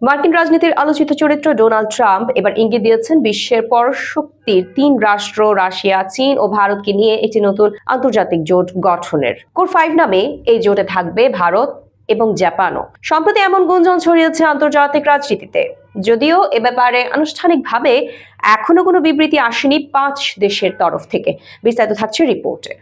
মার্কিন রাজনীতির আলোচিত চরিত্র ডোনাল্ড ট্রাম্প এবার ইঙ্গিত দিয়েছেন বিশ্বের পরশক্তির তিন রাষ্ট্র রাশিয়া, চীন ও ভারতকে নিয়ে একটি নতুন আন্তর্জাতিক জোট গঠনের। কোর 5 নামে এই জোটে থাকবে ভারত এবং জাপানও। সম্প্রতি এমন গুঞ্জন ছড়িয়েছে আন্তর্জাতিক রাজনীতিতে, যদিও এ ব্যাপারে আনুষ্ঠানিকভাবে এখনো কোনো বিবৃতি আসেনি 5 দেশের তরফ থেকে। বিস্তারিত থাকছে রিপোর্টে।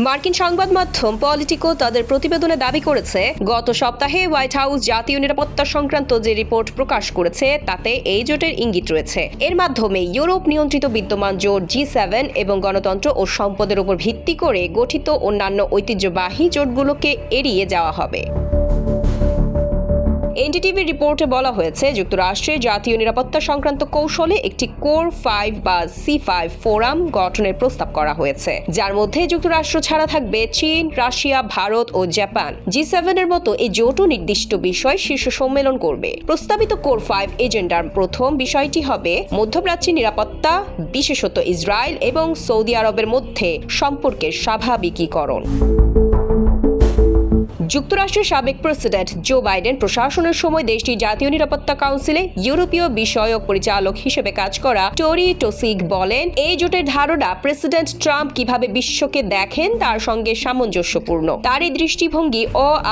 মার্কিন সংবাদ মাধ্যম পলিটিকো তাদের প্রতিবেদনে দাবি করেছে, গত সপ্তাহে হোয়াইট হাউস জাতীয় নিরাপত্তা সংক্রান্ত যে রিপোর্ট প্রকাশ করেছে তাতে এই জোটের ইঙ্গিত রয়েছে। এর মাধ্যমে ইউরোপ নিয়ন্ত্রিত বিদ্যমান জোট G7 এবং গণতন্ত্র ও সম্পদের উপর ভিত্তি করে গঠিত অন্যান্য ঐতিহ্যবাহী জোটগুলোকে এড়িয়ে যাওয়া হবে। এনডিটিভি রিপোর্টে বলা হয়েছে, যুক্তরাষ্ট্রের জাতীয় নিরাপত্তা সংক্রান্ত কৌশলে একটি কোর 5 বা C5 ফোরাম গঠনের প্রস্তাব করা হয়েছে, যার মধ্যে যুক্তরাষ্ট্র ছাড়া থাকবে চীন, রাশিয়া, ভারত ও জাপান। G7 এর মতো এই জোটও নির্দিষ্ট বিষয় শীর্ষ সম্মেলন করবে। প্রস্তাবিত কোর 5 এজেন্ডার প্রথম বিষয়টি হবে মধ্যপ্রাচ্যের নিরাপত্তা, বিশেষত ইসরায়েল এবং সৌদি আরবের মধ্যে সম্পর্কের স্বাভাবিকীকরণ। যুক্তরাষ্ট্রের সাবেক প্রেসিডেন্ট জো বাইডেন প্রশাসনের সময় দেশটির জাতীয় নিরাপত্তা কাউন্সিলে ইউরোপীয় বিষয়ক পরিচালক হিসেবে কাজ করা টোরি টোসিক বলেন, এই জোটের ধারণা প্রেসিডেন্ট ট্রাম্প কিভাবে বিশ্বকে দেখেন তার সঙ্গে সামঞ্জস্যপূর্ণ। তার এই দৃষ্টিভঙ্গি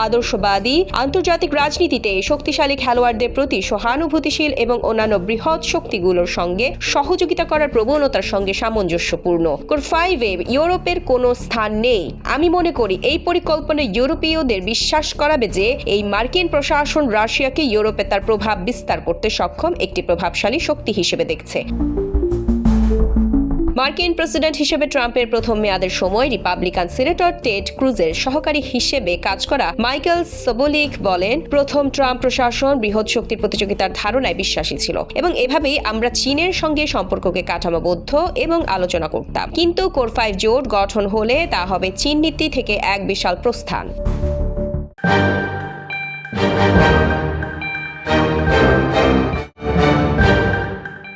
আদর্শবাদী, আন্তর্জাতিক রাজনীতিতে শক্তিশালী খেলোয়াড়দের প্রতি সহানুভূতিশীল এবং অন্যান্য বৃহৎ শক্তিগুলোর সঙ্গে সহযোগিতা করার প্রবণতার সঙ্গে সামঞ্জস্যপূর্ণ। কোর 5-এ ইউরোপের কোনো স্থান নেই। আমি মনে করি এই পরিকল্পনা ইউরোপীয়দের বিশ্বাস করাবে যে এই মার্কিন প্রশাসন রাশিয়াকে ইউরোপে তার প্রভাব বিস্তার করতে সক্ষম একটি প্রভাবশালী শক্তি হিসেবে দেখছে। মার্কিন প্রেসিডেন্ট হিসেবে ট্রাম্পের প্রথম মেয়াদের সময় রিপাবলিকান সিনেটর টেড ক্রুজের সহকারী হিসেবে কাজ করা মাইকেল সোবোলিক বলেন, প্রথম ট্রাম্প প্রশাসন বৃহৎ শক্তির প্রতিযোগিতার ধারণায় বিশ্বাসী ছিল এবং এভাবেই আমরা চীনের সঙ্গে সম্পর্ককে কাঠামোবদ্ধ এবং আলোচনা করতাম। কিন্তু কোর 5 জোট গঠন হলে তা হবে চীন নীতি থেকে এক বিশাল প্রস্থান।